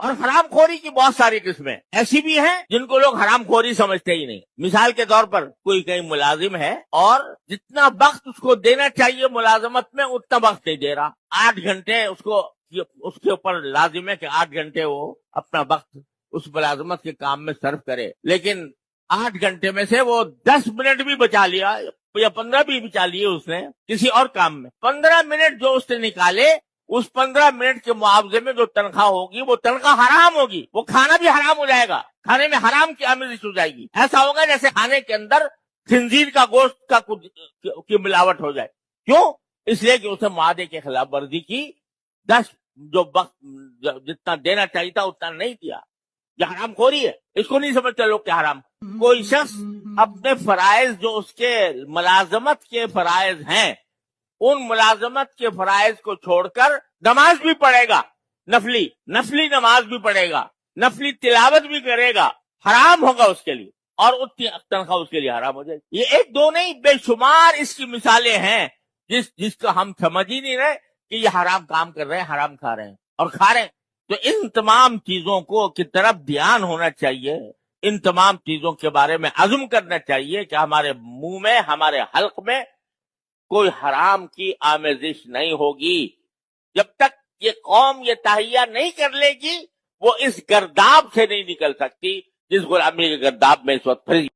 اور حرام خوری کی بہت ساری قسمیں ایسی بھی ہیں جن کو لوگ حرام خوری سمجھتے ہی نہیں. مثال کے طور پر کوئی کہیں ملازم ہے اور جتنا وقت اس کو دینا چاہیے ملازمت میں اتنا وقت نہیں دے رہا. 8 گھنٹے اس کے اوپر لازم ہے کہ 8 گھنٹے وہ اپنا وقت اس ملازمت کے کام میں صرف کرے، لیکن 8 گھنٹے میں سے وہ 10 منٹ بھی بچا لیا یا 15 بھی بچا لیے اس نے کسی اور کام میں. 15 منٹ جو اس نے نکالے، اس 15 منٹ کے معاوضے میں جو تنخواہ ہوگی وہ تنخواہ حرام ہوگی. وہ کھانا بھی حرام ہو جائے گا، کھانے میں حرام کی آمیزش ہو جائے گی. ایسا ہوگا جیسے کھانے کے اندر خنزیر کا گوشت کی ملاوٹ ہو جائے. کیوں؟ اس لیے کہ اسے معاہدے کی خلاف ورزی کی. 10 جو وقت جتنا دینا چاہیے تھا اتنا نہیں دیا. یہ حرام خوری ہے. اس کو نہیں سمجھتے لوگ کہ حرام. کوئی شخص اپنے فرائض جو اس کے ملازمت کے فرائض ہیں، ان ملازمت کے فرائض کو چھوڑ کر نماز بھی پڑھے گا، نفلی نماز بھی پڑھے گا، نفلی تلاوت بھی کرے گا، حرام ہوگا اس کے لیے، اور اتنی تنخواہ اس کے لیے حرام ہو جائے گی. یہ ایک دو نہیں، بے شمار اس کی مثالیں ہیں جس کا ہم سمجھ ہی نہیں رہے کہ یہ حرام کام کر رہے ہیں، حرام کھا رہے ہیں اور کھا رہے ہیں. تو ان تمام چیزوں کی طرف دھیان ہونا چاہیے. ان تمام چیزوں کے بارے میں عزم کرنا چاہیے کہ ہمارے منہ میں، ہمارے حلق میں کوئی حرام کی آمیزش نہیں ہوگی. جب تک یہ قوم یہ تہیہ نہیں کر لے گی، وہ اس گرداب سے نہیں نکل سکتی جس غلامی کے گرداب میں اس وقت پھنسی.